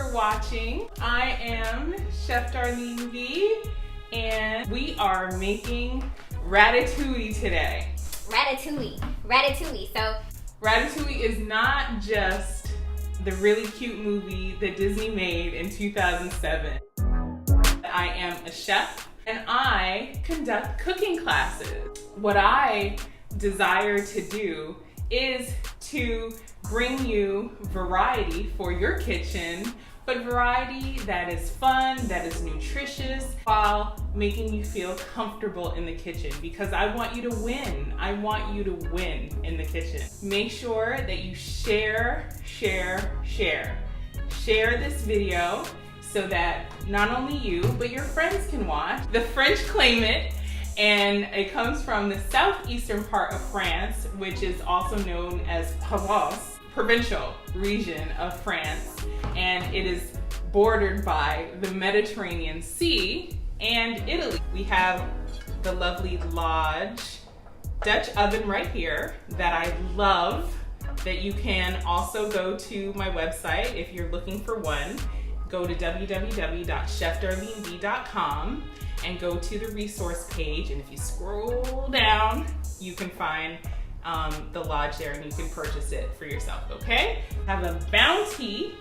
for watching. I am Chef Darlene V, and we are making Ratatouille today. Ratatouille. So Ratatouille is not just the really cute movie that Disney made in 2007. I am a chef and I conduct cooking classes. What I desire to do is to bring you variety for your kitchen, but variety that is fun, that is nutritious, while making you feel comfortable in the kitchen, because I want you to win. I want you to win in the kitchen. Make sure that you share this video so that not only you, but your friends can watch. The French claim it, and it comes from the southeastern part of France, which is also known as Provence, provincial region of France, and it is bordered by the Mediterranean Sea and Italy. We have the lovely Lodge Dutch oven right here that I love, that you can also go to my website if you're looking for one. Go to www.chefdarleneb.com and go to the resource page, and if you scroll down, you can find the Lodge there and you can purchase it for yourself, okay? Have a bounty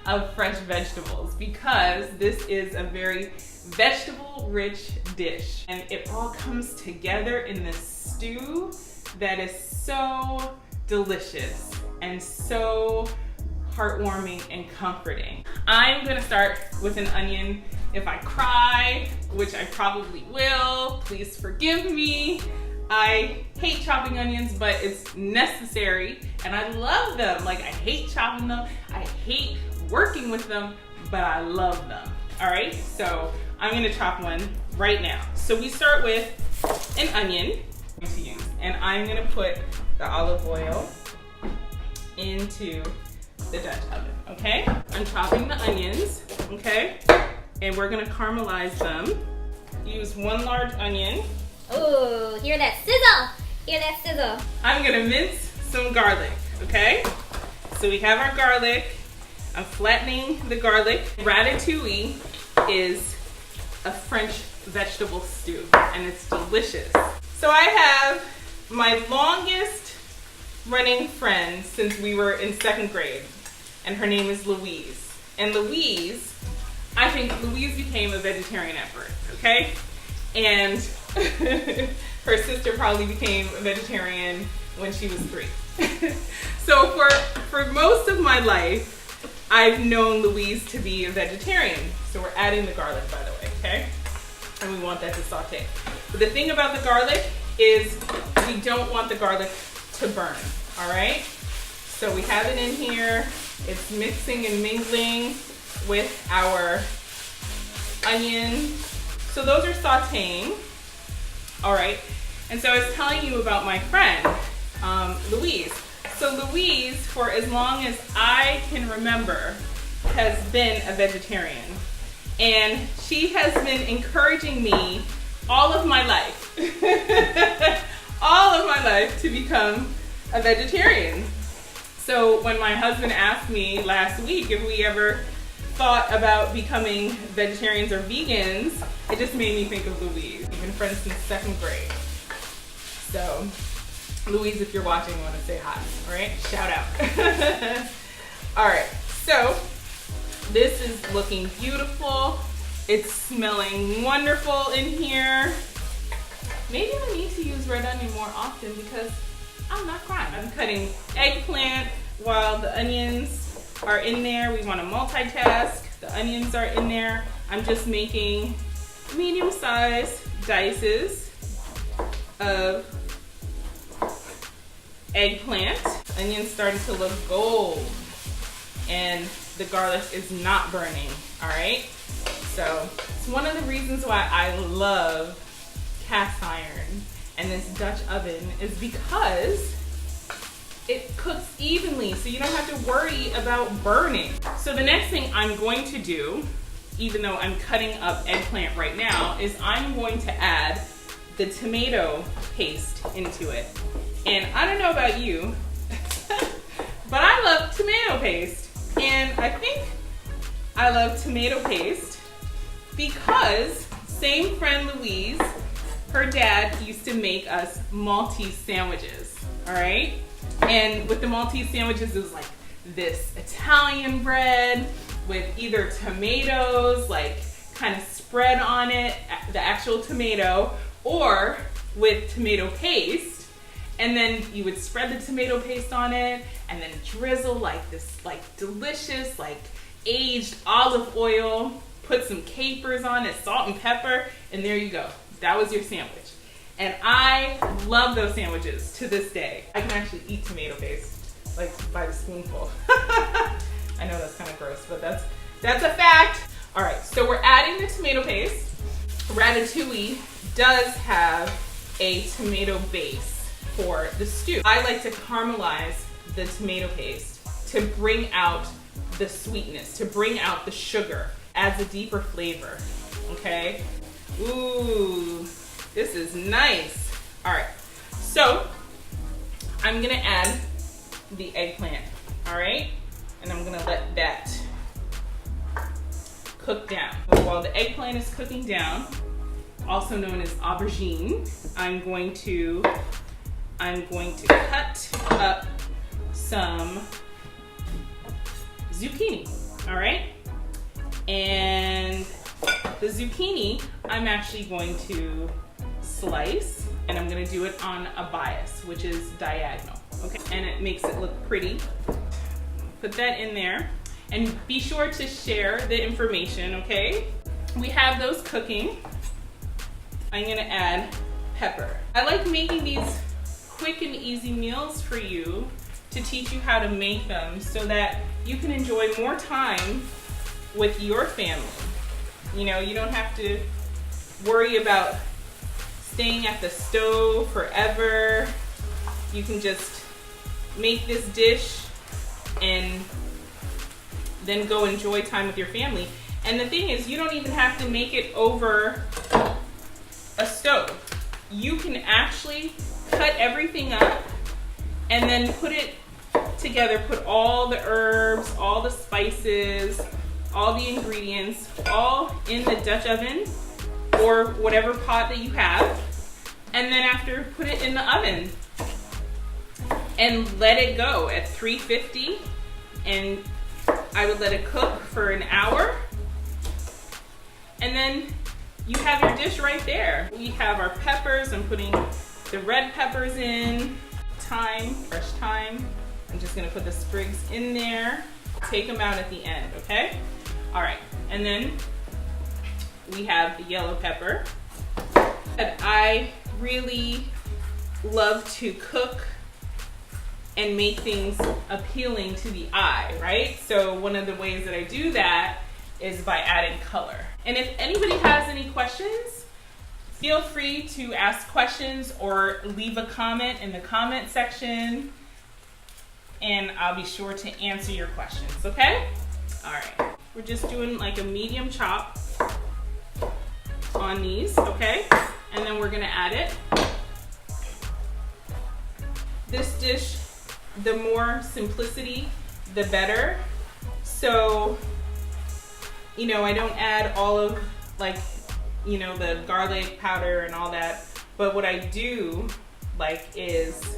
of fresh vegetables, because this is a very vegetable-rich dish, and it all comes together in this stew that is so delicious and so heartwarming and comforting. I'm gonna start with an onion. If I cry, which I probably will, please forgive me. I hate chopping onions, but it's necessary, and I love them. Like, I hate chopping them, I hate working with them, but I love them. All right, so I'm gonna chop one right now. So we start with an onion to use, and I'm gonna put the olive oil into the Dutch oven, okay? I'm chopping the onions, okay? And we're gonna caramelize them. Use one large onion. ooh, hear that sizzle! Hear that sizzle! I'm gonna mince some garlic, okay? So we have our garlic. I'm flattening the garlic. Ratatouille is a French vegetable stew, and it's delicious. So I have my longest running friend since we were in 2nd grade, and her name is Louise. And Louise, I think Louise became a vegetarian at birth, okay? And her sister probably became a vegetarian when she was 3. So for most of my life, I've known Louise to be a vegetarian. So we're adding the garlic, by the way, okay? And we want that to saute. But the thing about the garlic is we don't want the garlic to burn, all right? So we have it in here. It's mixing and mingling with our onion. So those are sauteing, all right? And so I was telling you about my friend, Louise. So Louise, for as long as I can remember, has been a vegetarian. And she has been encouraging me all of my life, to become a vegetarian. So when my husband asked me last week if we ever thought about becoming vegetarians or vegans, it just made me think of Louise. We've been friends since 2nd grade. So Louise, if you're watching, I want to say hi, all right? Shout out. All right, so this is looking beautiful. It's smelling wonderful in here. Maybe I need to use red onion more often because I'm not crying. I'm cutting eggplant while the onions are in there. We want to multitask. The onions are in there. I'm just making medium-sized dices of eggplant. Onion's starting to look gold, and the garlic is not burning, all right? So it's one of the reasons why I love cast iron and this Dutch oven, is because it cooks evenly, so you don't have to worry about burning. So the next thing I'm going to do, even though I'm cutting up eggplant right now, is I'm going to add the tomato paste into it. And I don't know about you, but I love tomato paste. And I think I love tomato paste because same friend Louise, her dad used to make us Maltese sandwiches, all right? And with the Maltese sandwiches, it was like this Italian bread with either tomatoes, like kind of spread on it, the actual tomato, or with tomato paste. And then you would spread the tomato paste on it and then drizzle like this like delicious like aged olive oil, put some capers on it, salt and pepper, and there you go. That was your sandwich. And I love those sandwiches to this day. I can actually eat tomato paste like by the spoonful. I know that's kind of gross, but that's a fact. All right, so we're adding the tomato paste. Ratatouille does have a tomato base for the stew. I like to caramelize the tomato paste to bring out the sweetness, to bring out the sugar, adds a deeper flavor, okay? Ooh, this is nice. All right, so I'm gonna add the eggplant, all right? And I'm gonna let that cook down. While the eggplant is cooking down, also known as aubergine, I'm going to cut up some zucchini, all right? And the zucchini, I'm actually going to slice, and I'm gonna do it on a bias, which is diagonal, okay? And it makes it look pretty. Put that in there, and be sure to share the information, okay? We have those cooking. I'm gonna add pepper. I like making these quick and easy meals for you to teach you how to make them so that you can enjoy more time with your family. You know, you don't have to worry about staying at the stove forever. You can just make this dish and then go enjoy time with your family. And the thing is, you don't even have to make it over a stove. You can actually cut everything up and then put it together, put all the herbs, all the spices, all the ingredients, all in the Dutch oven or whatever pot that you have. And then after, put it in the oven and let it go at 350. And I would let it cook for an hour. And then you have your dish right there. We have our peppers. I'm putting the red peppers in. Thyme, fresh thyme. I'm just gonna put the sprigs in there. Take them out at the end, okay? All right, and then we have the yellow pepper. And I really love to cook and make things appealing to the eye, right? So one of the ways that I do that is by adding color. And if anybody has any questions, feel free to ask questions or leave a comment in the comment section, and I'll be sure to answer your questions, okay? All right, we're just doing like a medium chop on these, okay? And then we're gonna add it. This dish, the more simplicity, the better. So, you know, I don't add all of like, you know, the garlic powder and all that, but what I do like is,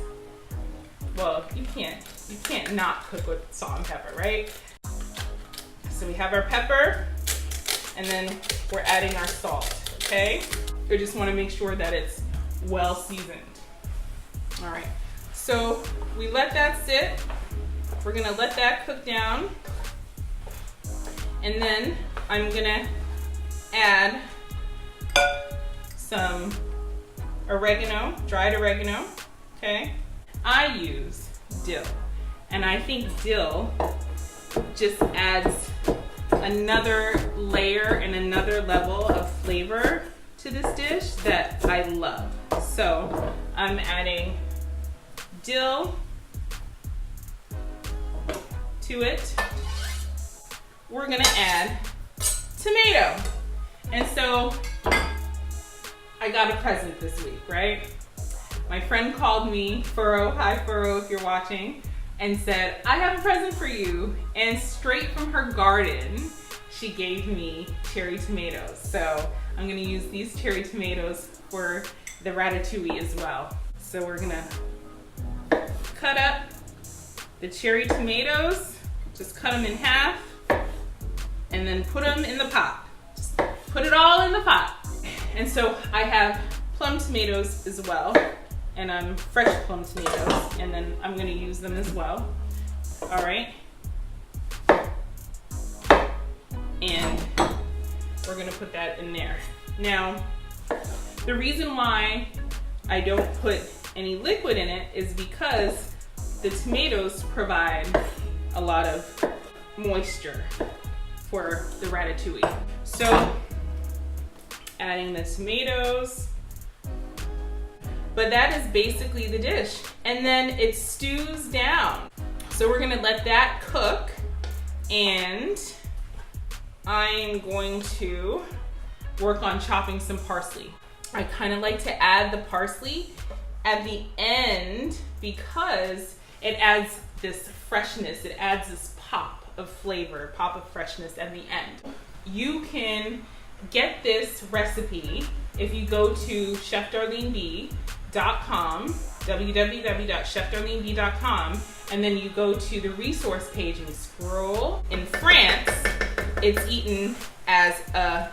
well, you can't not cook with salt and pepper, right? So we have our pepper, and then we're adding our salt, okay? We just wanna make sure that it's well seasoned. All right, so we let that sit. We're gonna let that cook down. And then I'm gonna add some oregano, dried oregano, okay? I use dill, and I think dill just adds another layer and another level of flavor to this dish that I love. So I'm adding dill to it. We're gonna add tomato. And so I got a present this week, right? My friend called me, Furrow, hi Furrow if you're watching, and said, I have a present for you. And straight from her garden, she gave me cherry tomatoes. So I'm gonna use these cherry tomatoes for the ratatouille as well. So we're gonna cut up the cherry tomatoes, just cut them in half, and then put them in the pot. Just put it all in the pot. And so I have plum tomatoes as well, and fresh plum tomatoes, and then I'm gonna use them as well. All right. And we're gonna put that in there. Now, the reason why I don't put any liquid in it is because the tomatoes provide a lot of moisture for the ratatouille. So, adding the tomatoes, but that is basically the dish. And then it stews down. So we're gonna let that cook, and I'm going to work on chopping some parsley. I kind of like to add the parsley at the end because it adds this freshness, it adds this pop of flavor, pop of freshness at the end. You can get this recipe if you go to chefdarleneb.com, www.chefdarleneb.com, and then you go to the resource page and you scroll. In France, it's eaten as a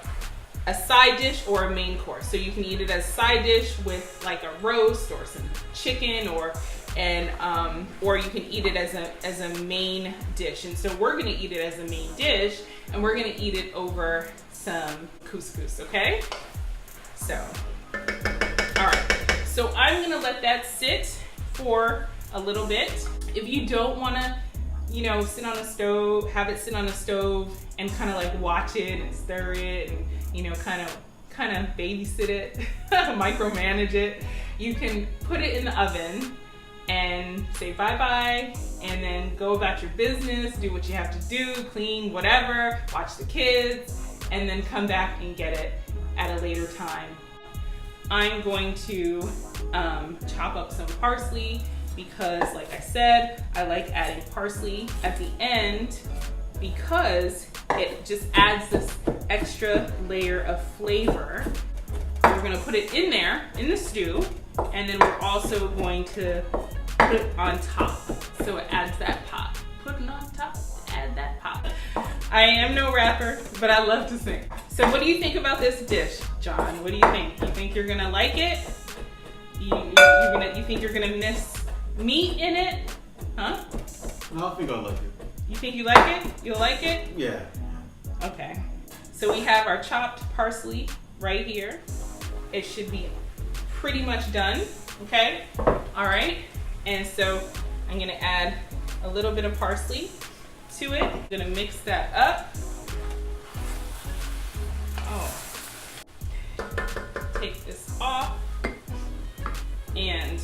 side dish or a main course. So you can eat it as a side dish with like a roast or some chicken, or you can eat it as a main dish. And so we're gonna eat it as a main dish, and we're gonna eat it over some couscous, okay? So, all right. So I'm gonna let that sit for a little bit. If you don't wanna, sit on a stove, have it sit on a stove and kind of like watch it and stir it and, kind of babysit it, micromanage it, you can put it in the oven and say bye-bye, and then go about your business, do what you have to do, clean, whatever, watch the kids, and then come back and get it at a later time. I'm going to chop up some parsley because, like I said, I like adding parsley at the end because it just adds this extra layer of flavor. We're gonna put it in there, in the stew, and then we're also going to put it on top. So it adds that pop. Put it on top, add that pop. I am no rapper, but I love to sing. So what do you think about this dish, John? What do you think? You think you're gonna like it? You think you're gonna miss meat in it? Huh? No, I think I like it. You think you like it? You'll like it? Yeah. Okay. So we have our chopped parsley right here. It should be pretty much done, okay? All right. And so I'm gonna add a little bit of parsley to it. I'm gonna mix that up. Oh. Take this off. And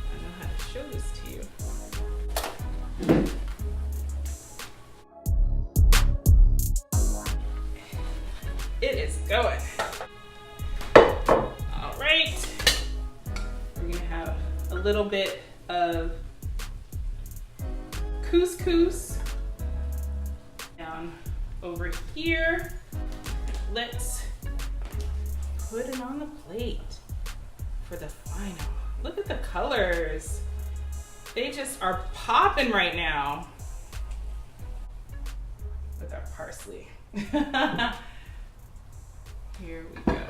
I know how to show this to you. It is going. All right. We're gonna have a little bit of couscous down over here. Let's put it on the plate for the final. Look at the colors. They just are popping right now with our parsley. Here we go.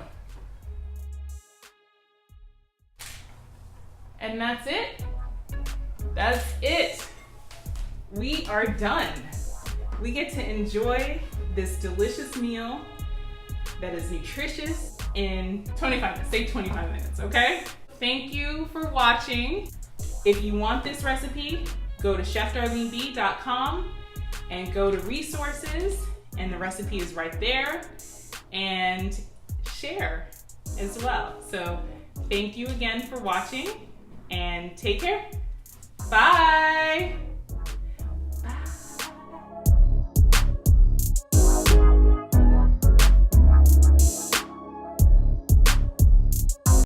And that's it. That's it. We are done. We get to enjoy this delicious meal that is nutritious in 25 minutes. Say 25 minutes, okay? Thank you for watching. If you want this recipe, go to chefdarleneb.com and go to resources, and the recipe is right there, and share as well. So thank you again for watching, and take care. Bye.